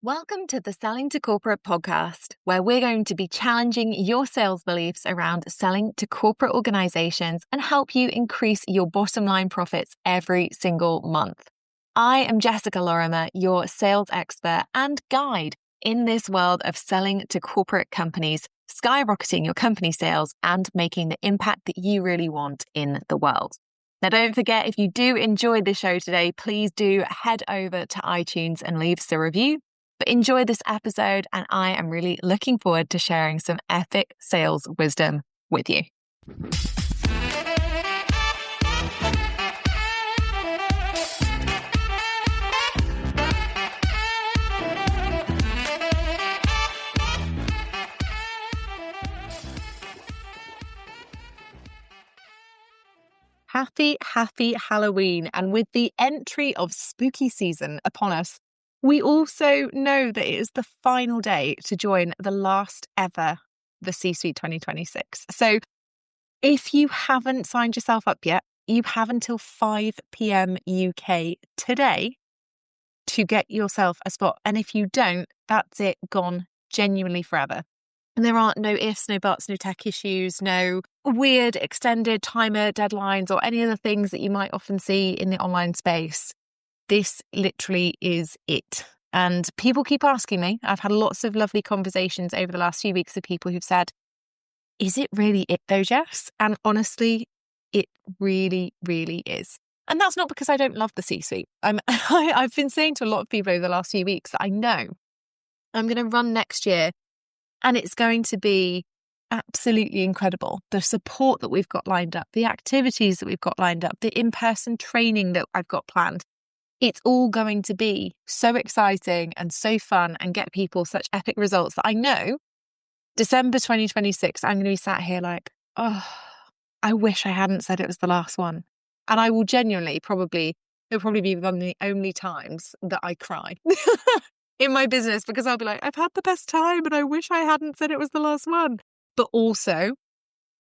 Welcome to the Selling to Corporate podcast, where we're going to be challenging your sales beliefs around selling to corporate organizations and help you increase your bottom line profits every single month. I am Jessica Lorimer, your sales expert and guide in this world of selling to corporate companies, skyrocketing your company sales and making the impact that you really want in the world. Now, don't forget, if you do enjoy the show today, please do head over to iTunes and leave us a review. But enjoy this episode, and I am really looking forward to sharing some epic sales wisdom with you. Happy Halloween. And with the entry of spooky season upon us, we also know that it is the final day to join the last ever The C-Suite 2026. So if you haven't signed yourself up yet, you have until 5 p.m. UK today to get yourself a spot. And if you don't, that's it, gone genuinely forever. And there aren't no ifs, no buts, no tech issues, no weird extended timer deadlines or any other things that you might often see in the online space. This literally is it. And people keep asking me. I've had lots of lovely conversations over the last few weeks with people who've said, is it really it though, Jess? And honestly, it really, really is. And that's not because I don't love the C-suite. I've been saying to a lot of people over the last few weeks that I know I'm going to run next year and it's going to be absolutely incredible. The support that we've got lined up, the activities that we've got lined up, the in-person training that I've got planned. It's all going to be so exciting and so fun and get people such epic results that I know December 2026, I'm going to be sat here like, oh, I wish I hadn't said it was the last one. And I will genuinely it'll probably be one of the only times that I cry in my business, because I'll be like, I've had the best time and I wish I hadn't said it was the last one. But also,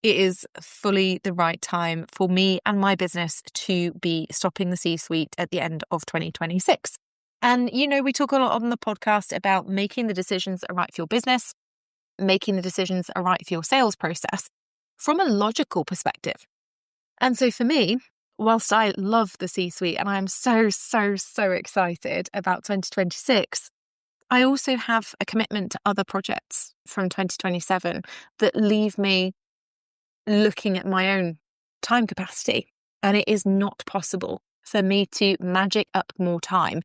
it is fully the right time for me and my business to be stopping the C-suite at the end of 2026. And, we talk a lot on the podcast about making the decisions that are right for your business, making the decisions that are right for your sales process from a logical perspective. And so for me, whilst I love the C-suite and I'm so excited about 2026, I also have a commitment to other projects from 2027 that leave me looking at my own time capacity. And it is not possible for me to magic up more time,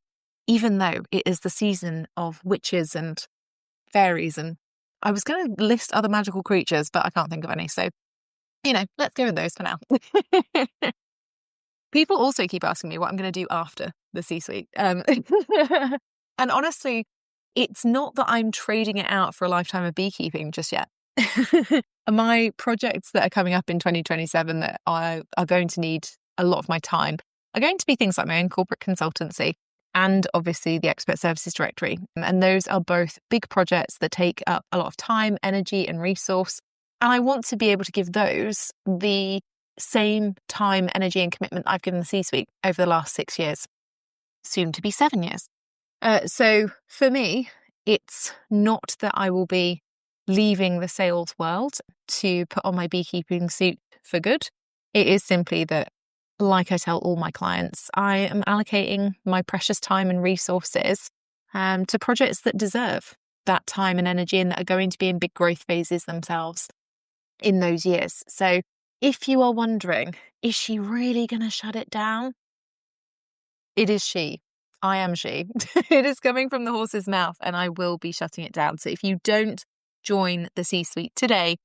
even though it is the season of witches and fairies. And I was going to list other magical creatures, but I can't think of any. So, let's go with those for now. People also keep asking me what I'm going to do after the C-suite. And honestly, it's not that I'm trading it out for a lifetime of beekeeping just yet. My projects that are coming up in 2027 that are going to need a lot of my time are going to be things like my own corporate consultancy and obviously the Expert Services Directory. And those are both big projects that take up a lot of time, energy and resource. And I want to be able to give those the same time, energy and commitment I've given the C-suite over the last 6 years, soon to be 7 years. So for me, it's not that I will be leaving the sales world to put on my beekeeping suit for good. It is simply that, like I tell all my clients, I am allocating my precious time and resources to projects that deserve that time and energy and that are going to be in big growth phases themselves in those years. So if you are wondering, is she really going to shut it down? It is she. I am she. It is coming from the horse's mouth and I will be shutting it down. So if you don't join the C-suite today,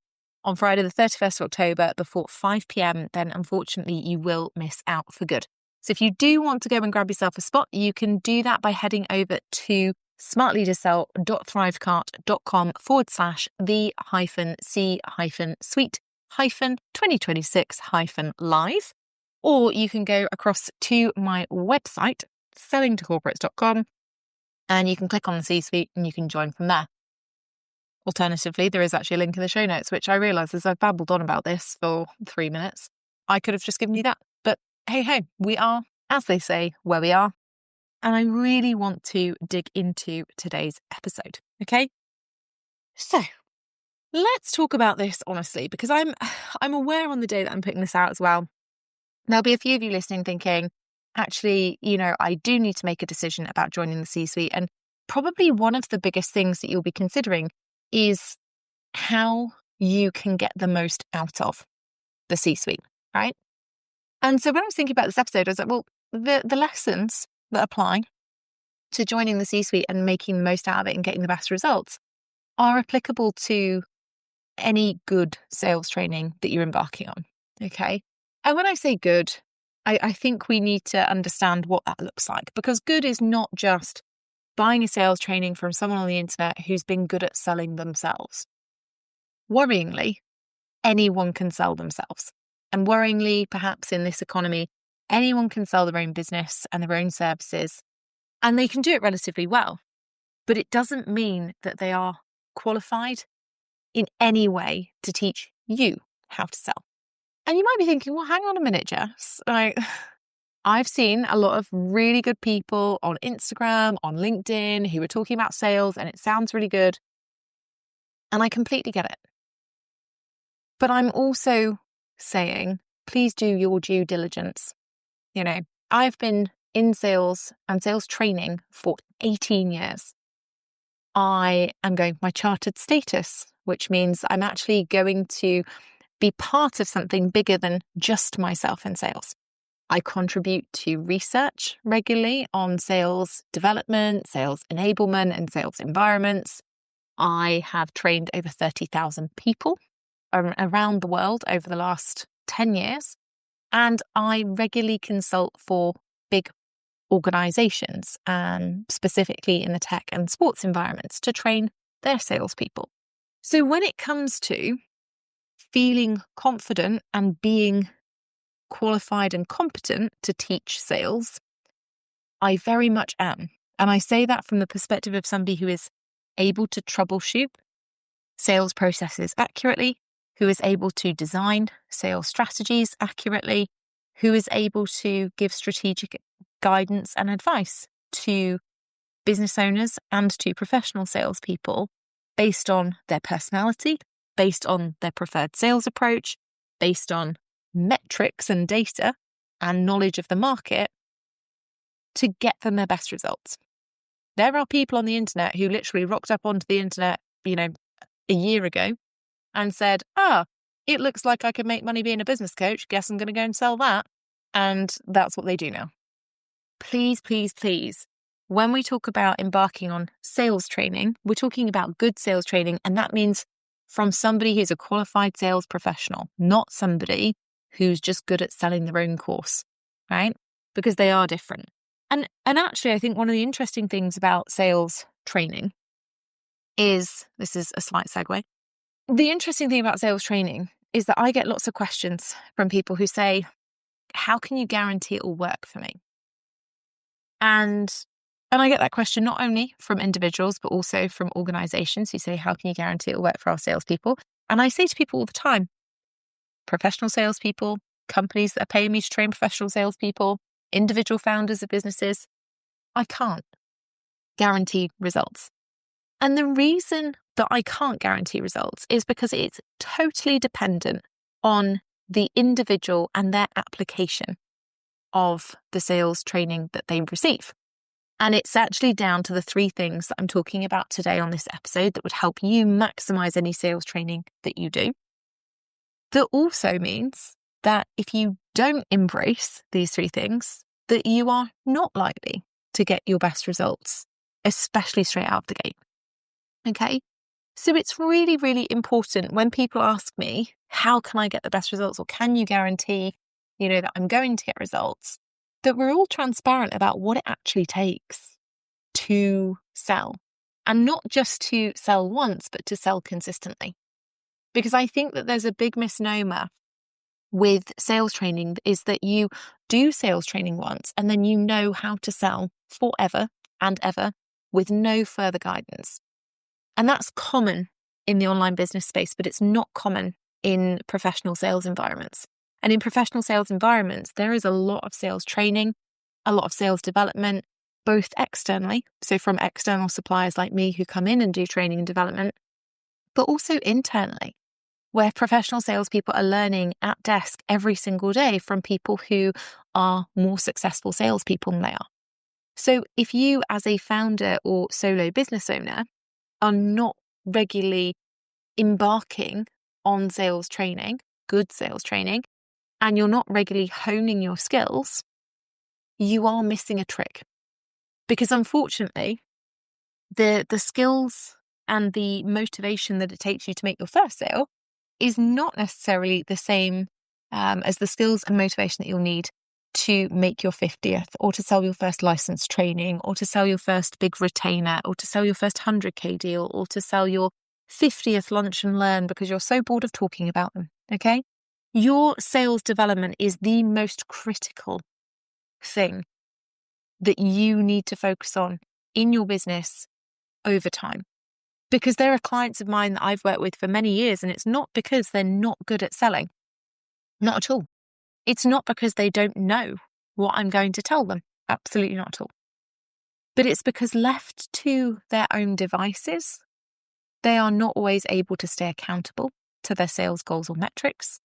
on Friday the 31st of October before 5 p.m, then unfortunately you will miss out for good. So if you do want to go and grab yourself a spot, you can do that by heading over to smartleadercart.com/the-c-suite-2026-live, or you can go across to my website, sellingtocorporates.com, and you can click on the C-suite and you can join from there. Alternatively, there is actually a link in the show notes, which I realise as I've babbled on about this for 3 minutes, I could have just given you that. But hey, we are, as they say, where we are. And I really want to dig into today's episode. Okay. So let's talk about this honestly, because I'm aware on the day that I'm putting this out as well, there'll be a few of you listening thinking, actually, I do need to make a decision about joining the C-suite. And probably one of the biggest things that you'll be considering is how you can get the most out of the C-suite, right? And so when I was thinking about this episode, I was like, well, the lessons that apply to joining the C-suite and making the most out of it and getting the best results are applicable to any good sales training that you're embarking on. Okay. And when I say good, I think we need to understand what that looks like, because good is not just buying a sales training from someone on the internet who's been good at selling themselves. Worryingly, anyone can sell themselves. And worryingly, perhaps in this economy, anyone can sell their own business and their own services, and they can do it relatively well. But it doesn't mean that they are qualified in any way to teach you how to sell. And you might be thinking, well, hang on a minute, Jess. I've seen a lot of really good people on Instagram, on LinkedIn, who are talking about sales, and it sounds really good. And I completely get it. But I'm also saying, please do your due diligence. I've been in sales and sales training for 18 years. I am going for my chartered status, which means I'm actually going to be part of something bigger than just myself in sales. I contribute to research regularly on sales development, sales enablement, and sales environments. I have trained over 30,000 people around the world over the last 10 years. And I regularly consult for big organizations, specifically in the tech and sports environments, to train their salespeople. So when it comes to feeling confident and being qualified and competent to teach sales, I very much am. And I say that from the perspective of somebody who is able to troubleshoot sales processes accurately, who is able to design sales strategies accurately, who is able to give strategic guidance and advice to business owners and to professional salespeople based on their personality, based on their preferred sales approach, based on metrics and data and knowledge of the market to get them their best results. There are people on the internet who literally rocked up onto the internet, a year ago and said, it looks like I can make money being a business coach. Guess I'm going to go and sell that. And that's what they do now. Please, please, please. When we talk about embarking on sales training, we're talking about good sales training. And that means from somebody who's a qualified sales professional, not somebody who's just good at selling their own course, right? Because they are different. And actually, I think one of the interesting things about sales training is, this is a slight segue, the interesting thing about sales training is that I get lots of questions from people who say, how can you guarantee it will work for me? And I get that question not only from individuals, but also from organizations who say, how can you guarantee it will work for our salespeople? And I say to people all the time, professional salespeople, companies that are paying me to train professional salespeople, individual founders of businesses, I can't guarantee results. And the reason that I can't guarantee results is because it's totally dependent on the individual and their application of the sales training that they receive. And it's actually down to the three things that I'm talking about today on this episode that would help you maximize any sales training that you do. That also means that if you don't embrace these three things, that you are not likely to get your best results, especially straight out of the gate. Okay? So it's really, really important when people ask me, how can I get the best results? Or can you guarantee, that I'm going to get results? That we're all transparent about what it actually takes to sell. And not just to sell once, but to sell consistently. Because I think that there's a big misnomer with sales training is that you do sales training once and then you know how to sell forever and ever with no further guidance. And that's common in the online business space, but it's not common in professional sales environments. And in professional sales environments, there is a lot of sales training, a lot of sales development, both externally, so from external suppliers like me who come in and do training and development, but also internally, where professional salespeople are learning at desk every single day from people who are more successful salespeople than they are. So if you, as a founder or solo business owner, are not regularly embarking on sales training, good sales training, and you're not regularly honing your skills, you are missing a trick. Because unfortunately, the skills and the motivation that it takes you to make your first sale is not necessarily the same as the skills and motivation that you'll need to make your 50th, or to sell your first license training, or to sell your first big retainer, or to sell your first 100K deal, or to sell your 50th lunch and learn because you're so bored of talking about them. Okay? Your sales development is the most critical thing that you need to focus on in your business over time. Because there are clients of mine that I've worked with for many years, and it's not because they're not good at selling. Not at all. It's not because they don't know what I'm going to tell them. Absolutely not at all. But it's because left to their own devices, they are not always able to stay accountable to their sales goals or metrics.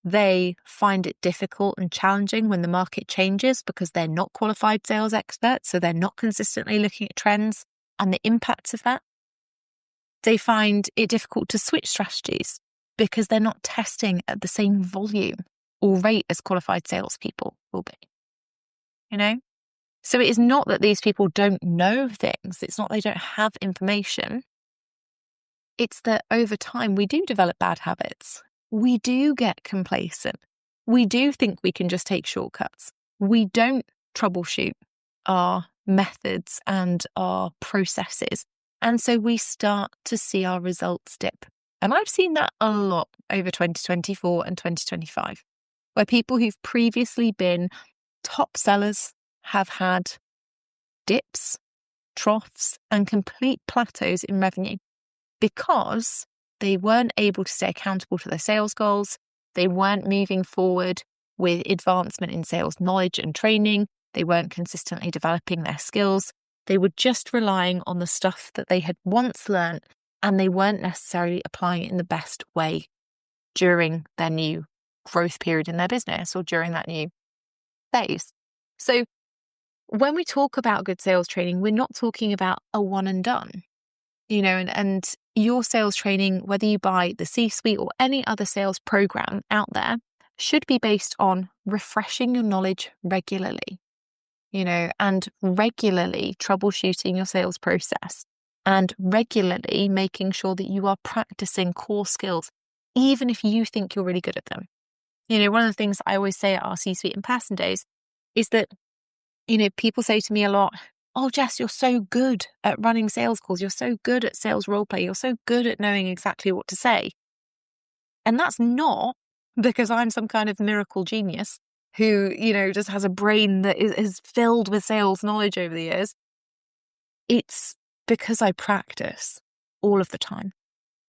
They find it difficult and challenging when the market changes because they're not qualified sales experts, so they're not consistently looking at trends and the impacts of that. They find it difficult to switch strategies because they're not testing at the same volume or rate as qualified salespeople will be. So it is not that these people don't know things. It's not they don't have information. It's that over time we do develop bad habits. We do get complacent. We do think we can just take shortcuts. We don't troubleshoot our methods and our processes. And so we start to see our results dip. And I've seen that a lot over 2024 and 2025, where people who've previously been top sellers have had dips, troughs, and complete plateaus in revenue because they weren't able to stay accountable to their sales goals. They weren't moving forward with advancement in sales knowledge and training. They weren't consistently developing their skills. They were just relying on the stuff that they had once learned, and they weren't necessarily applying it in the best way during their new growth period in their business or during that new phase. So when we talk about good sales training, we're not talking about a one and done. And your sales training, whether you buy the C-suite or any other sales program out there, should be based on refreshing your knowledge regularly, and regularly troubleshooting your sales process and regularly making sure that you are practicing core skills, even if you think you're really good at them. One of the things I always say at our C-suite in person days is that, people say to me a lot, "Oh, Jess, you're so good at running sales calls. You're so good at sales role play. You're so good at knowing exactly what to say." And that's not because I'm some kind of miracle genius who, just has a brain that is filled with sales knowledge over the years. It's because I practice all of the time.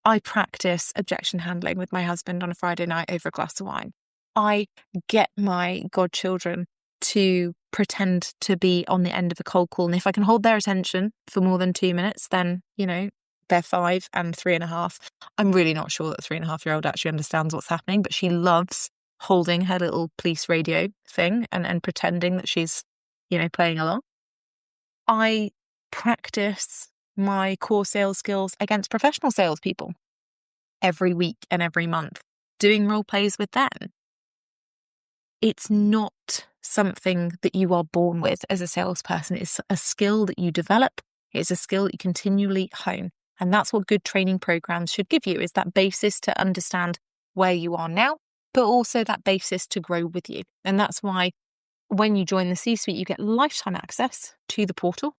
I practice objection handling with my husband on a Friday night over a glass of wine. I get my godchildren to pretend to be on the end of a cold call. And if I can hold their attention for more than 2 minutes, then, they're 5 and 3.5. I'm really not sure that the 3.5-year-old actually understands what's happening, but she loves holding her little police radio thing and pretending that she's, playing along. I practice my core sales skills against professional salespeople every week and every month, doing role plays with them. It's not something that you are born with as a salesperson. It's a skill that you develop. It's a skill that you continually hone. And that's what good training programs should give you, is that basis to understand where you are now, but also that basis to grow with you. And that's why when you join the C-suite, you get lifetime access to the portal,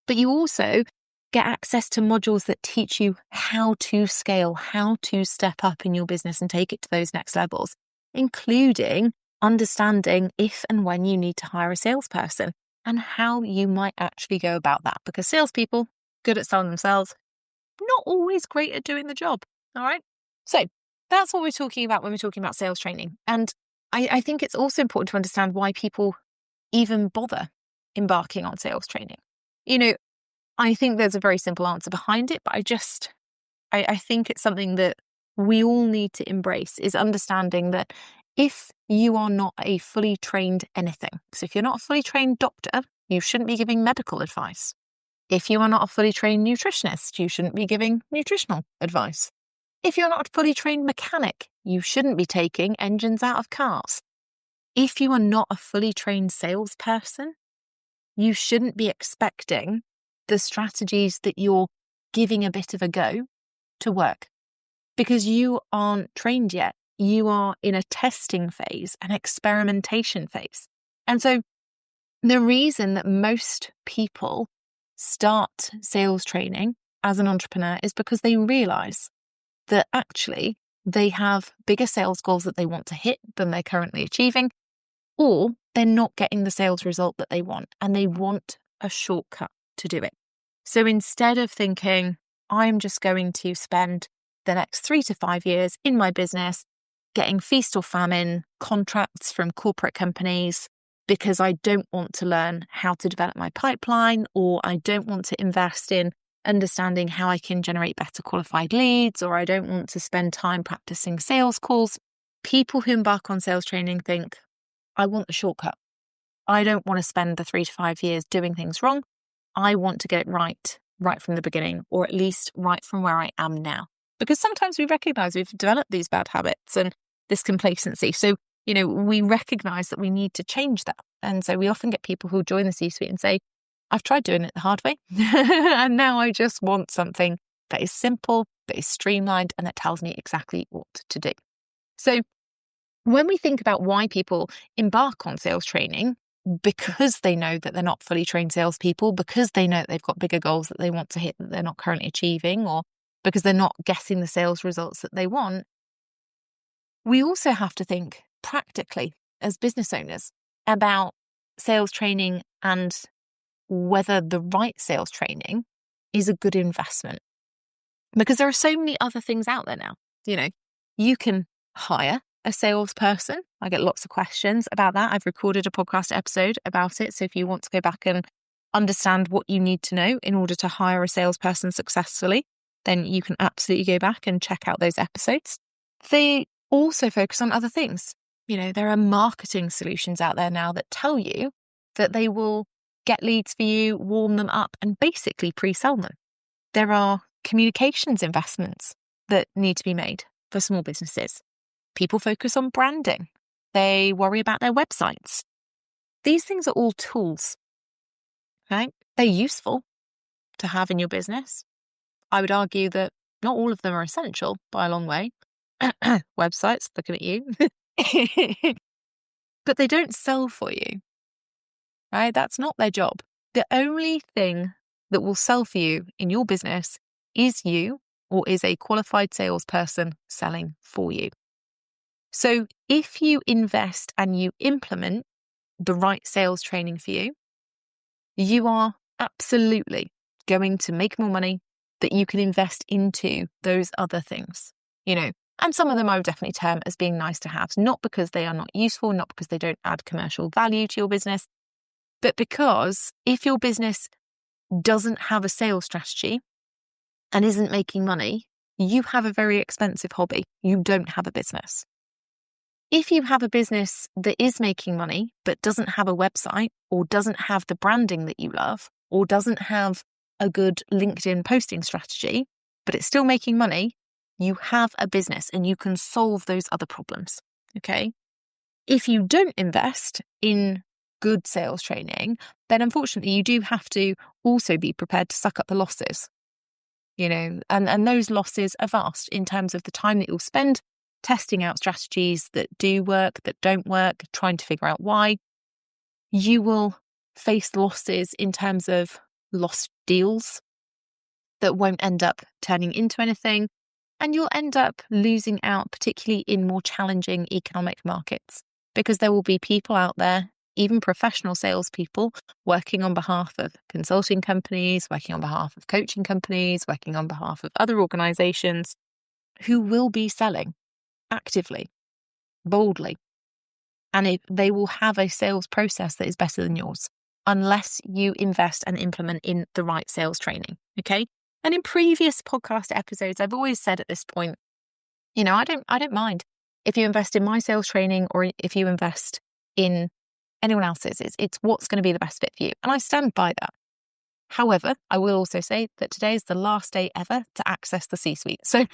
but you also get access to modules that teach you how to scale, how to step up in your business and take it to those next levels, including understanding if and when you need to hire a salesperson and how you might actually go about that. Because salespeople, good at selling themselves, not always great at doing the job. All right. So that's what we're talking about when we're talking about sales training. And I think it's also important to understand why people even bother embarking on sales training? I think there's a very simple answer behind it, but I think it's something that we all need to embrace, is understanding that if you are not a fully trained anything, so if you're not a fully trained doctor, you shouldn't be giving medical advice. If you are not a fully trained nutritionist, you shouldn't be giving nutritional advice. If you're not a fully trained mechanic, you shouldn't be taking engines out of cars. If you are not a fully trained salesperson, you shouldn't be expecting the strategies that you're giving a bit of a go to work, because you aren't trained yet. You are in a testing phase, an experimentation phase. And so the reason that most people start sales training as an entrepreneur is because they realize that actually they have bigger sales goals that they want to hit than they're currently achieving, or they're not getting the sales result that they want and they want a shortcut to do it. So instead of thinking, I'm just going to spend the next 3 to 5 years in my business getting feast or famine contracts from corporate companies because I don't want to learn how to develop my pipeline, or I don't want to invest in understanding how I can generate better qualified leads, or I don't want to spend time practicing sales calls. People who embark on sales training think, I want the shortcut. I don't want to spend the 3 to 5 years doing things wrong. I want to get it right from the beginning, or at least right from where I am now. Because sometimes we recognize we've developed these bad habits and this complacency. So, we recognize that we need to change that. And so we often get people who join the C-suite and say, I've tried doing it the hard way. And now I just want something that is simple, that is streamlined, and that tells me exactly what to do. So when we think about why people embark on sales training, because they know that they're not fully trained salespeople, because they know that they've got bigger goals that they want to hit that they're not currently achieving, or because they're not getting the sales results that they want, we also have to think practically as business owners about sales training and whether the right sales training is a good investment. Because there are so many other things out there now. You can hire a salesperson. I get lots of questions about that. I've recorded a podcast episode about it. So if you want to go back and understand what you need to know in order to hire a salesperson successfully, then you can absolutely go back and check out those episodes. They also focus on other things. There are marketing solutions out there now that tell you that they will get leads for you, warm them up, and basically pre-sell them. There are communications investments that need to be made for small businesses. People focus on branding. They worry about their websites. These things are all tools, right? They're useful to have in your business. I would argue that not all of them are essential by a long way. Websites, looking at you. But they don't sell for you, right? That's not their job. The only thing that will sell for you in your business is you, or is a qualified salesperson selling for you. So if you invest and you implement the right sales training for you, you are absolutely going to make more money that you can invest into those other things, and some of them I would definitely term as being nice to have, not because they are not useful, not because they don't add commercial value to your business, but because if your business doesn't have a sales strategy and isn't making money, you have a very expensive hobby. You don't have a business. If you have a business that is making money but doesn't have a website, or doesn't have the branding that you love, or doesn't have a good LinkedIn posting strategy, but it's still making money, you have a business and you can solve those other problems. Okay? If you don't invest in good sales training, then unfortunately you do have to also be prepared to suck up the losses. And those losses are vast in terms of the time that you'll spend testing out strategies that do work, that don't work, trying to figure out why. You will face losses in terms of lost deals that won't end up turning into anything. And you'll end up losing out, particularly in more challenging economic markets, because there will be people out there, even professional salespeople, working on behalf of consulting companies, working on behalf of coaching companies, working on behalf of other organizations, who will be selling actively, boldly. And they will have a sales process that is better than yours. unless you invest and implement in the right sales training. Okay. And in previous podcast episodes, I've always said at this point, I don't mind if you invest in my sales training or if you invest in anyone else's. It's what's going to be the best fit for you. And I stand by that. However, I will also say that today is the last day ever to access the C-suite. So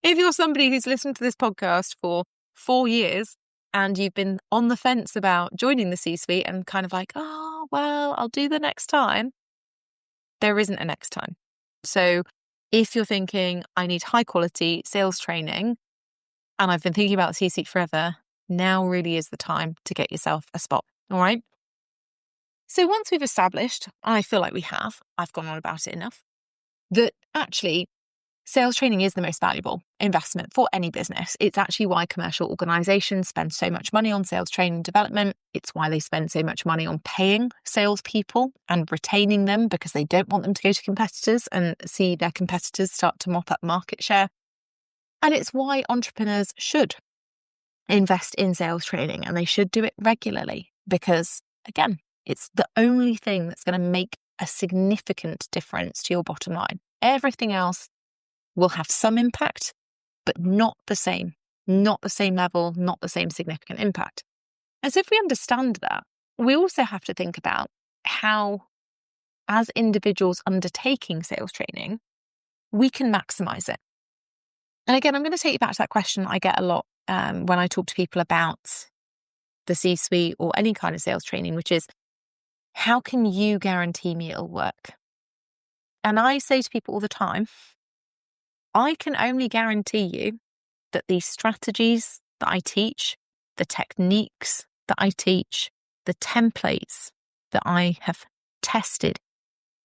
if you're somebody who's listened to this podcast for 4 years and you've been on the fence about joining the C-suite and kind of like, oh, well, I'll do the next time, there isn't a next time. So if you're thinking, I need high quality sales training and I've been thinking about the C-suite forever, now really is the time to get yourself a spot. All right. So once we've established, I feel like we have, I've gone on about it enough, that actually sales training is the most valuable investment for any business. It's actually why commercial organizations spend so much money on sales training development. It's why they spend so much money on paying salespeople and retaining them, because they don't want them to go to competitors and see their competitors start to mop up market share. And it's why entrepreneurs should invest in sales training, and they should do it regularly, because again, it's the only thing that's going to make a significant difference to your bottom line. Everything else will have some impact, but not the same level, not the same significant impact. And so if we understand that, we also have to think about how, as individuals undertaking sales training, we can maximize it. And again, I'm going to take you back to that question I get a lot when I talk to people about the C-suite or any kind of sales training, which is, how can you guarantee me it'll work? And I say to people all the time, I can only guarantee you that the strategies that I teach, the techniques that I teach, the templates that I have tested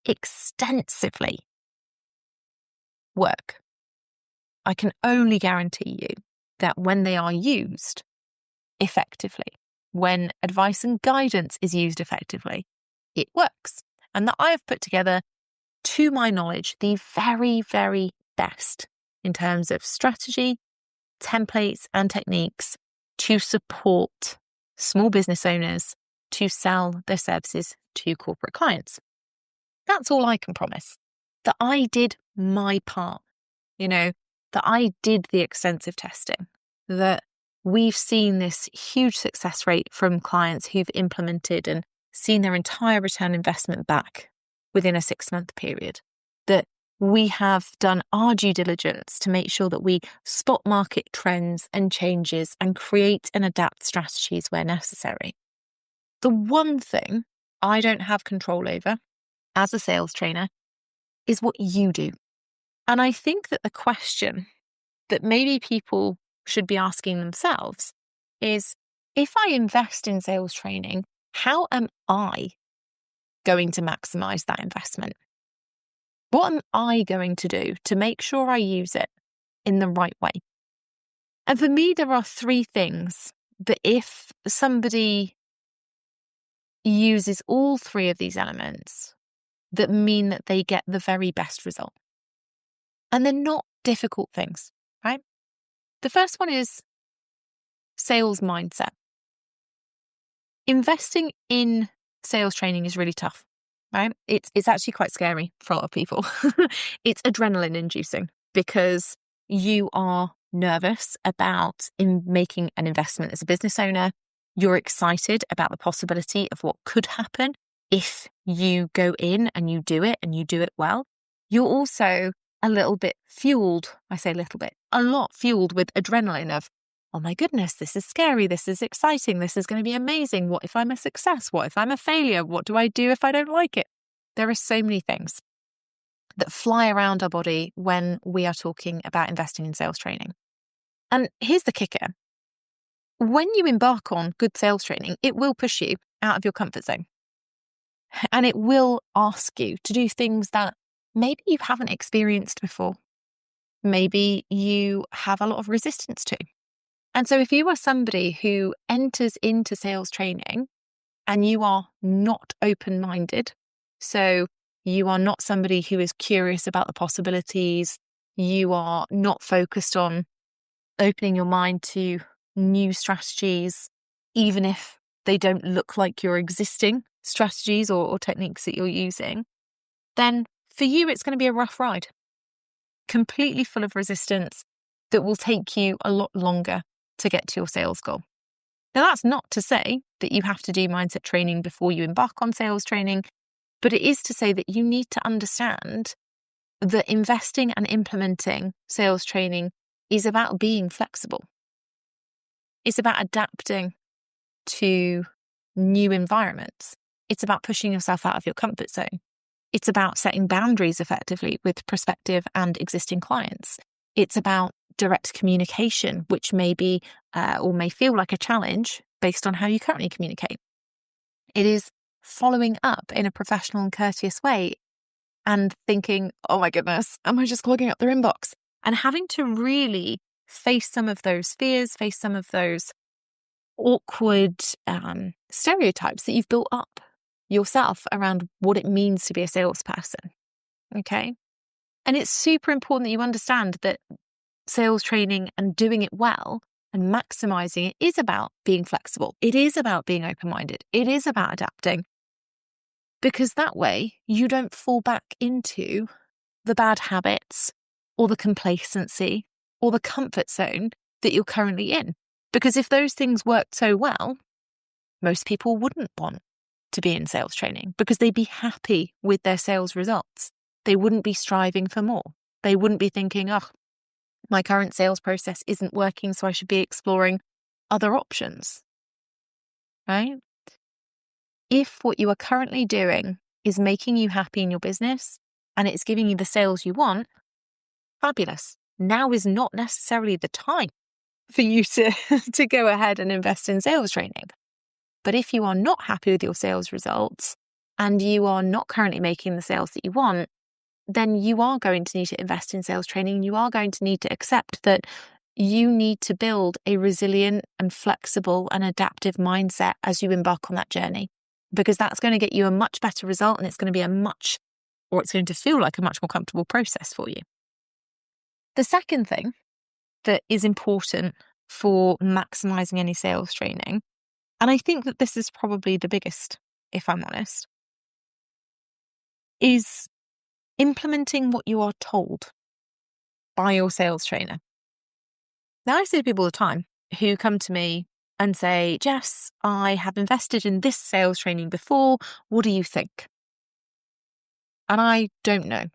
extensively work. I can only guarantee you that when they are used effectively, when advice and guidance is used effectively, it works. And that I have put together, to my knowledge, the very, very best in terms of strategy, templates and techniques to support small business owners to sell their services to corporate clients. That's all I can promise. That I did my part, that I did the extensive testing, that we've seen this huge success rate from clients who've implemented and seen their entire return investment back within a 6-month period, that we have done our due diligence to make sure that we spot market trends and changes and create and adapt strategies where necessary. The one thing I don't have control over as a sales trainer is what you do. And I think that the question that maybe people should be asking themselves is, if I invest in sales training, how am I going to maximize that investment? What am I going to do to make sure I use it in the right way? And for me, there are 3 things that if somebody uses all 3 of these elements, that mean that they get the very best result. And they're not difficult things, right? The first one is sales mindset. Investing in sales training is really tough, right? It's actually quite scary for a lot of people. It's adrenaline inducing because you are nervous about making an investment as a business owner. You're excited about the possibility of what could happen if you go in and you do it well. You're also a little bit fueled, I say a little bit, a lot fueled with adrenaline of, oh my goodness, this is scary, this is exciting, this is going to be amazing. What if I'm a success? What if I'm a failure? What do I do if I don't like it? There are so many things that fly around our body when we are talking about investing in sales training. And here's the kicker. When you embark on good sales training, it will push you out of your comfort zone. And it will ask you to do things that maybe you haven't experienced before. Maybe you have a lot of resistance to. And so if you are somebody who enters into sales training and you are not open-minded, so you are not somebody who is curious about the possibilities, you are not focused on opening your mind to new strategies, even if they don't look like your existing strategies or techniques that you're using, then for you, it's going to be a rough ride, completely full of resistance that will take you a lot longer to get to your sales goal. Now, that's not to say that you have to do mindset training before you embark on sales training, but it is to say that you need to understand that investing and implementing sales training is about being flexible. It's about adapting to new environments. It's about pushing yourself out of your comfort zone. It's about setting boundaries effectively with prospective and existing clients. It's about direct communication, which may be or may feel like a challenge based on how you currently communicate. It is following up in a professional and courteous way and thinking, oh my goodness, am I just clogging up their inbox? And having to really face some of those fears, face some of those awkward stereotypes that you've built up yourself around what it means to be a salesperson. Okay. And it's super important that you understand that sales training and doing it well and maximizing it is about being flexible. It is about being open-minded. It is about adapting, because that way you don't fall back into the bad habits or the complacency or the comfort zone that you're currently in. Because if those things worked so well, most people wouldn't want to be in sales training because they'd be happy with their sales results. They wouldn't be striving for more. They wouldn't be thinking, oh, my current sales process isn't working, so I should be exploring other options, right? If what you are currently doing is making you happy in your business and it's giving you the sales you want, fabulous. Now is not necessarily the time for you to go ahead and invest in sales training. But if you are not happy with your sales results and you are not currently making the sales that you want, then you are going to need to invest in sales training. You are going to need to accept that you need to build a resilient and flexible and adaptive mindset as you embark on that journey, because that's going to get you a much better result, and it's going to be it's going to feel like a much more comfortable process for you. The second thing that is important for maximizing any sales training, and I think that this is probably the biggest, if I'm honest, is implementing what you are told by your sales trainer. Now, I see people all the time who come to me and say, Jess, I have invested in this sales training before. What do you think? And I don't know,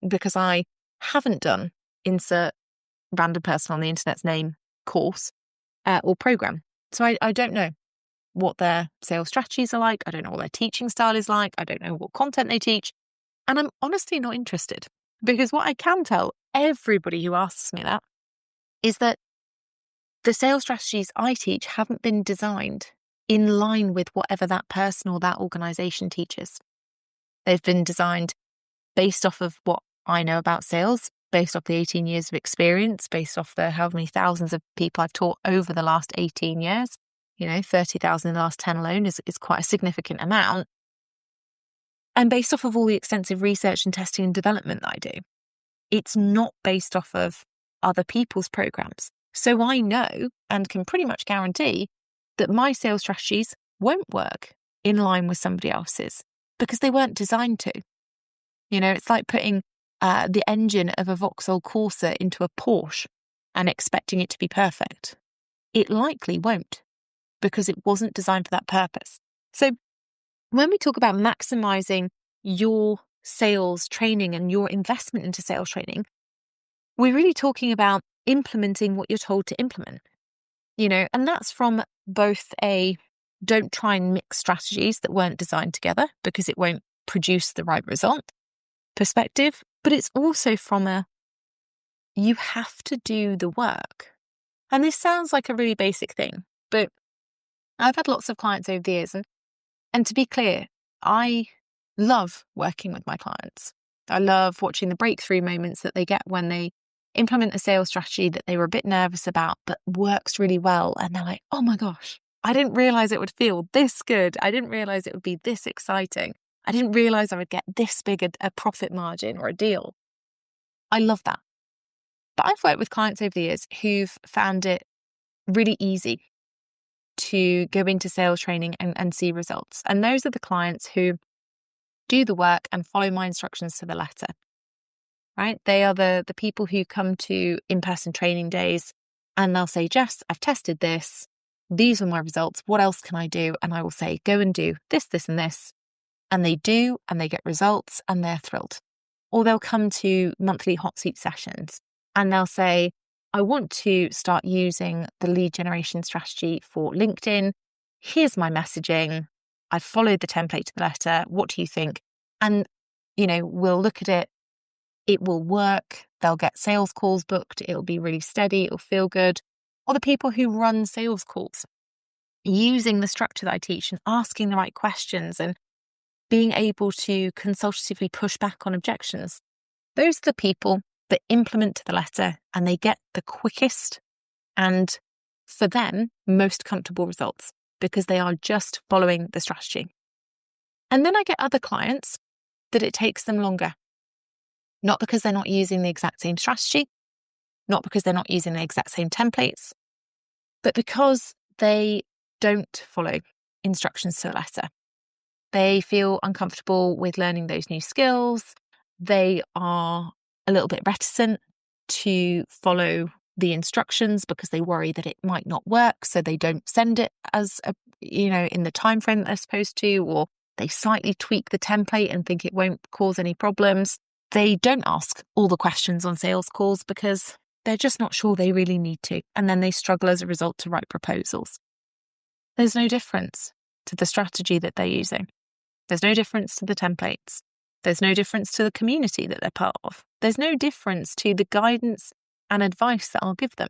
because I haven't done insert random person on the internet's name course or program. So I don't know what their sales strategies are like. I don't know what their teaching style is like. I don't know what content they teach. And I'm honestly not interested, because what I can tell everybody who asks me that is that the sales strategies I teach haven't been designed in line with whatever that person or that organization teaches. They've been designed based off of what I know about sales, based off the 18 years of experience, based off the how many thousands of people I've taught over the last 18 years. 30,000 in the last 10 alone is quite a significant amount. And based off of all the extensive research and testing and development that I do. It's not based off of other people's programs. So I know and can pretty much guarantee that my sales strategies won't work in line with somebody else's, because they weren't designed to. It's like putting the engine of a Vauxhall Corsa into a Porsche and expecting it to be perfect. It likely won't, because it wasn't designed for that purpose. So when we talk about maximizing your sales training and your investment into sales training, we're really talking about implementing what you're told to implement, and that's from both a don't try and mix strategies that weren't designed together because it won't produce the right result perspective, but it's also from a you have to do the work. And this sounds like a really basic thing, but I've had lots of clients over the years, and to be clear, I love working with my clients. I love watching the breakthrough moments that they get when they implement a sales strategy that they were a bit nervous about, but works really well. And they're like, oh my gosh, I didn't realize it would feel this good. I didn't realize it would be this exciting. I didn't realize I would get this big a profit margin or a deal. I love that. But I've worked with clients over the years who've found it really easy to go into sales training and see results. And those are the clients who do the work and follow my instructions to the letter, right? They are the people who come to in-person training days and they'll say, Jess, I've tested this. These are my results. What else can I do? And I will say, go and do this, this, and this. And they do, and they get results, and they're thrilled. Or they'll come to monthly hot seat sessions and they'll say, I want to start using the lead generation strategy for LinkedIn. Here's my messaging. I've followed the template to the letter. What do you think? And, we'll look at it. It will work. They'll get sales calls booked. It'll be really steady. It'll feel good. Or the people who run sales calls, using the structure that I teach and asking the right questions and being able to consultatively push back on objections. Those are the people that implement to the letter and they get the quickest and, for them, most comfortable results because they are just following the strategy. And then I get other clients that it takes them longer. Not because they're not using the exact same strategy, not because they're not using the exact same templates, but because they don't follow instructions to the letter. They feel uncomfortable with learning those new skills. They are a little bit reticent to follow the instructions because they worry that it might not work. So they don't send it as in the time frame that they're supposed to, or they slightly tweak the template and think it won't cause any problems. They don't ask all the questions on sales calls because they're just not sure they really need to. And then they struggle as a result to write proposals. There's no difference to the strategy that they're using. There's no difference to the templates. There's no difference to the community that they're part of. There's no difference to the guidance and advice that I'll give them.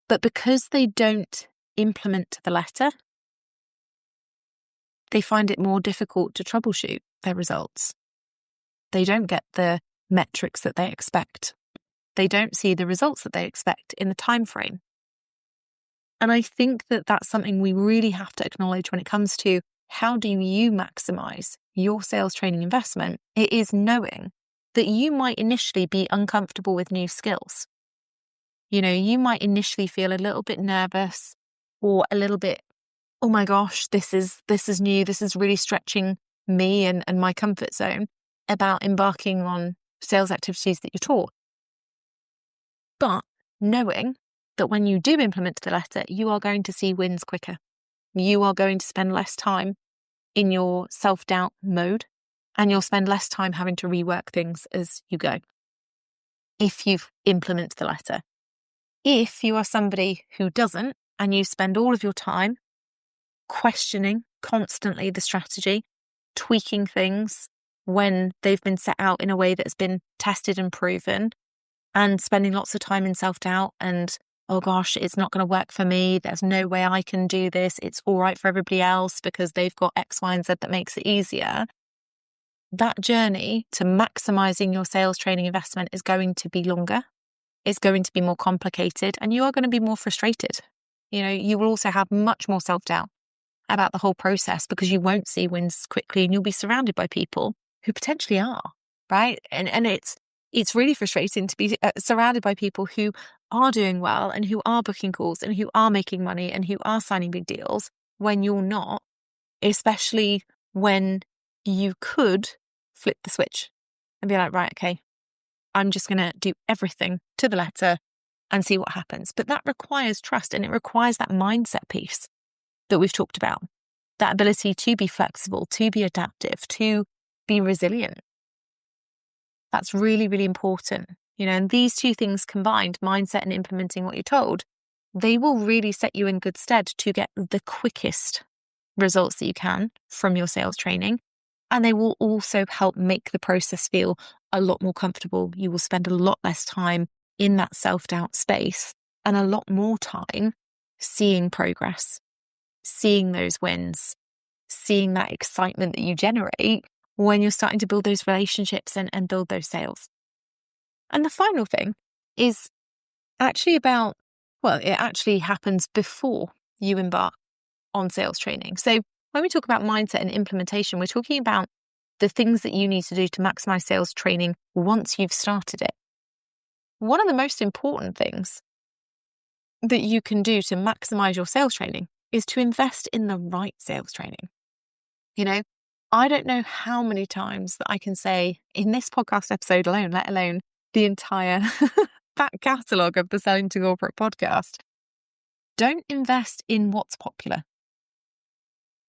But because they don't implement to the letter, they find it more difficult to troubleshoot their results. They don't get the metrics that they expect. They don't see the results that they expect in the time frame. And I think that that's something we really have to acknowledge when it comes to how do you maximize your sales training investment. It is knowing that you might initially be uncomfortable with new skills. You might initially feel a little bit nervous or a little bit, oh my gosh, this is new. This is really stretching me and my comfort zone about embarking on sales activities that you're taught. But knowing that when you do implement the letter, you are going to see wins quicker. You are going to spend less time in your self-doubt mode, and you'll spend less time having to rework things as you go if you've implemented the letter. If you are somebody who doesn't, and you spend all of your time questioning constantly the strategy, tweaking things when they've been set out in a way that's been tested and proven, and spending lots of time in self-doubt and, oh gosh, it's not going to work for me. There's no way I can do this. It's all right for everybody else because they've got X, Y, and Z that makes it easier. That journey to maximizing your sales training investment is going to be longer. It's going to be more complicated, and you are going to be more frustrated. You will also have much more self-doubt about the whole process because you won't see wins quickly, and you'll be surrounded by people who potentially are, right? And it's really frustrating to be surrounded by people who are doing well and who are booking calls and who are making money and who are signing big deals when you're not, especially when you could flip the switch and be like, right, okay, I'm just going to do everything to the letter and see what happens. But that requires trust, and it requires that mindset piece that we've talked about, that ability to be flexible, to be adaptive, to be resilient. That's really, really important. And these two things combined, mindset and implementing what you're told, they will really set you in good stead to get the quickest results that you can from your sales training. And they will also help make the process feel a lot more comfortable. You will spend a lot less time in that self-doubt space and a lot more time seeing progress, seeing those wins, seeing that excitement that you generate when you're starting to build those relationships and build those sales. And the final thing is actually it actually happens before you embark on sales training. So when we talk about mindset and implementation, we're talking about the things that you need to do to maximize sales training once you've started it. One of the most important things that you can do to maximize your sales training is to invest in the right sales training. You know, I don't know how many times that I can say in this podcast episode alone, let alone the entire back catalogue of the Selling to Corporate podcast. Don't invest in what's popular.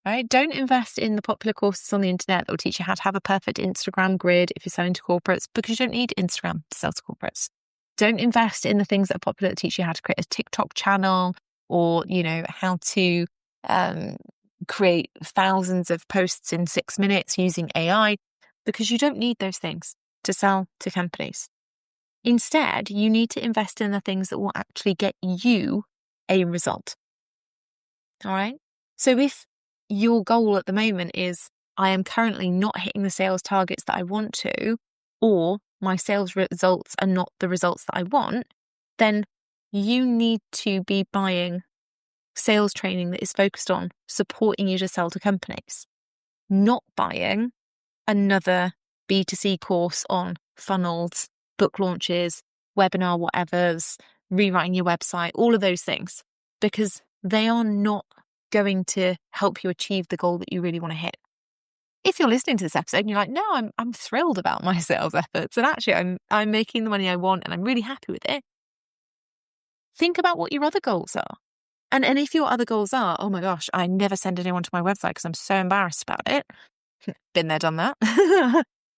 Right? Don't invest in the popular courses on the internet that will teach you how to have a perfect Instagram grid if you're selling to corporates, because you don't need Instagram to sell to corporates. Don't invest in the things that are popular that teach you how to create a TikTok channel or, how to create thousands of posts in 6 minutes using AI, because you don't need those things to sell to companies. Instead, you need to invest in the things that will actually get you a result. All right. So if your goal at the moment is, I am currently not hitting the sales targets that I want to, or my sales results are not the results that I want, then you need to be buying sales training that is focused on supporting you to sell to companies, not buying another B2C course on funnels, book launches, webinar whatevers, rewriting your website, all of those things, because they are not going to help you achieve the goal that you really want to hit. If you're listening to this episode and you're like, no, I'm thrilled about my sales efforts, and actually I'm making the money I want and I'm really happy with it, think about what your other goals are. And if your other goals are, oh my gosh, I never send anyone to my website because I'm so embarrassed about it. Been there, done that.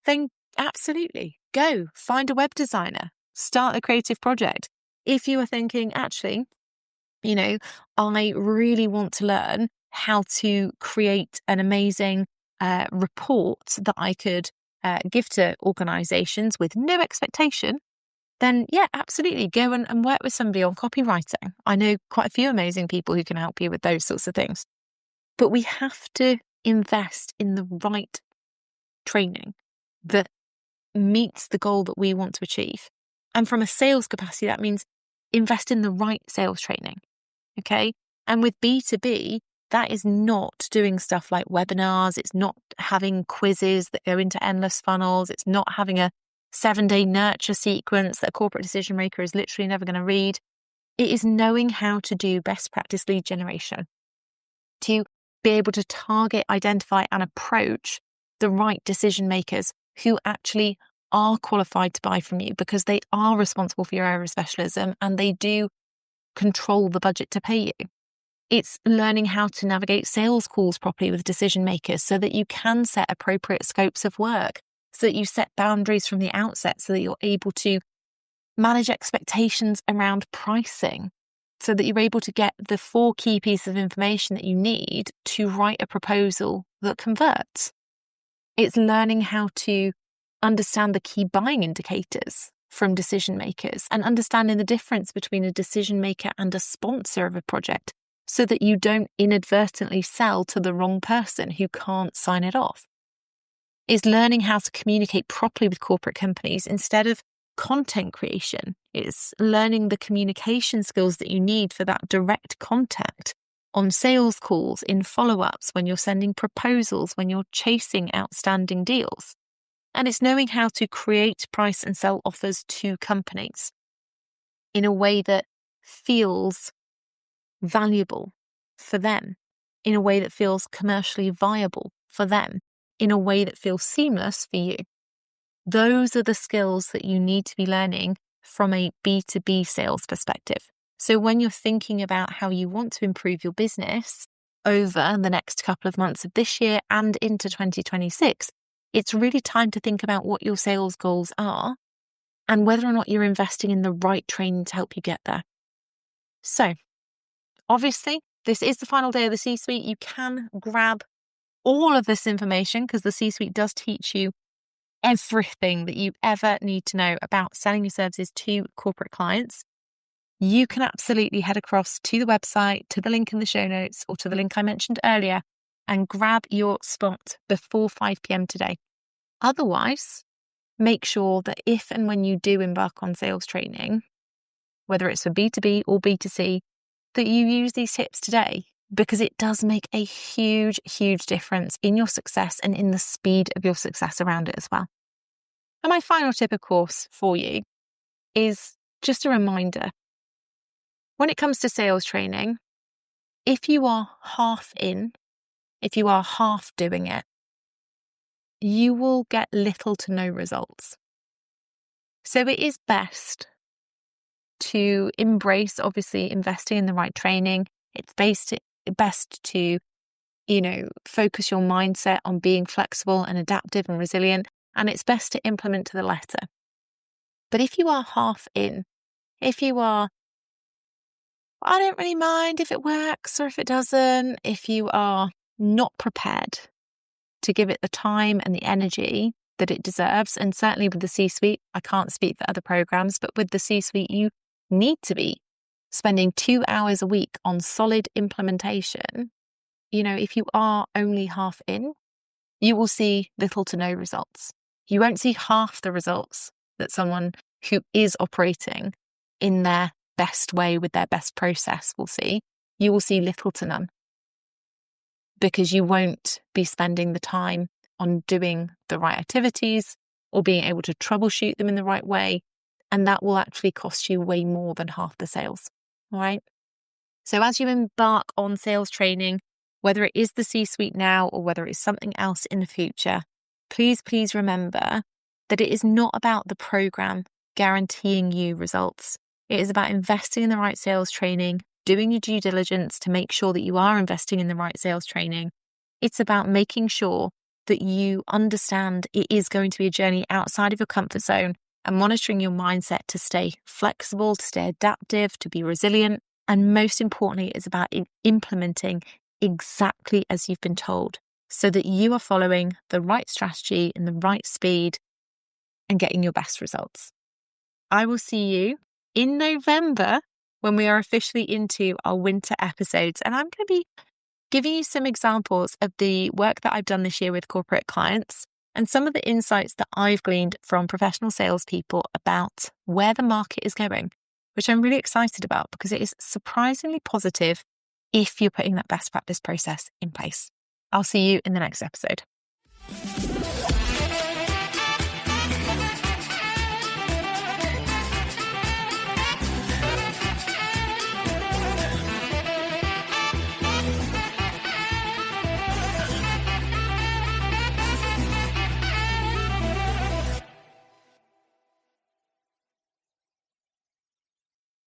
Then absolutely go find a web designer, start a creative project. If you are thinking, actually, I really want to learn how to create an amazing report that I could give to organizations with no expectation, then yeah, absolutely go and work with somebody on copywriting. I know quite a few amazing people who can help you with those sorts of things. But we have to invest in the right training that meets the goal that we want to achieve. And from a sales capacity, that means invest in the right sales training. Okay. And with B2B, that is not doing stuff like webinars. It's not having quizzes that go into endless funnels. It's not having a 7-day nurture sequence that a corporate decision maker is literally never going to read. It is knowing how to do best practice lead generation, to be able to target, identify, and approach the right decision makers who actually are qualified to buy from you because they are responsible for your area of specialism and they do control the budget to pay you. It's learning how to navigate sales calls properly with decision makers so that you can set appropriate scopes of work, so that you set boundaries from the outset, so that you're able to manage expectations around pricing, so that you're able to get the 4 key pieces of information that you need to write a proposal that converts. It's learning how to understand the key buying indicators from decision makers and understanding the difference between a decision maker and a sponsor of a project so that you don't inadvertently sell to the wrong person who can't sign it off. It's learning how to communicate properly with corporate companies instead of content creation. It's learning the communication skills that you need for that direct contact on sales calls, in follow-ups, when you're sending proposals, when you're chasing outstanding deals. And it's knowing how to create, price, and sell offers to companies in a way that feels valuable for them, in a way that feels commercially viable for them, in a way that feels seamless for you. Those are the skills that you need to be learning from a B2B sales perspective. So when you're thinking about how you want to improve your business over the next couple of months of this year and into 2026, it's really time to think about what your sales goals are and whether or not you're investing in the right training to help you get there. So, obviously, this is the final day of the C-suite. You can grab all of this information because the C-suite does teach you everything that you ever need to know about selling your services to corporate clients. You can absolutely head across to the website, to the link in the show notes, or to the link I mentioned earlier, and grab your spot before 5 p.m. today. Otherwise, make sure that if and when you do embark on sales training, whether it's for B2B or B2C, that you use these tips today, because it does make a huge, huge difference in your success and in the speed of your success around it as well. And my final tip, of course, for you is just a reminder When it comes to sales training, if you are half in, if you are half doing it, you will get little to no results. So it is best to embrace, obviously, investing in the right training. It's best to, focus your mindset on being flexible and adaptive and resilient. And it's best to implement to the letter. But if you are half in, if you are, I don't really mind if it works or if it doesn't, if you are not prepared to give it the time and the energy that it deserves, and certainly with the C-suite, I can't speak for other programs, but with the C-suite, you need to be spending 2 hours a week on solid implementation. If you are only half in, you will see little to no results. You won't see half the results that someone who is operating in their best way with their best process will see. You will see little to none because you won't be spending the time on doing the right activities or being able to troubleshoot them in the right way. And that will actually cost you way more than half the sales. All right. So as you embark on sales training, whether it is the C-suite now or whether it's something else in the future, please remember that it is not about the program guaranteeing you results. It is about investing in the right sales training, doing your due diligence to make sure that you are investing in the right sales training. It's about making sure that you understand it is going to be a journey outside of your comfort zone and monitoring your mindset to stay flexible, to stay adaptive, to be resilient. And most importantly, it's about implementing exactly as you've been told so that you are following the right strategy in the right speed and getting your best results. I will see you in November when we are officially into our winter episodes. And I'm going to be giving you some examples of the work that I've done this year with corporate clients and some of the insights that I've gleaned from professional salespeople about where the market is going, which I'm really excited about because it is surprisingly positive if you're putting that best practice process in place. I'll see you in the next episode.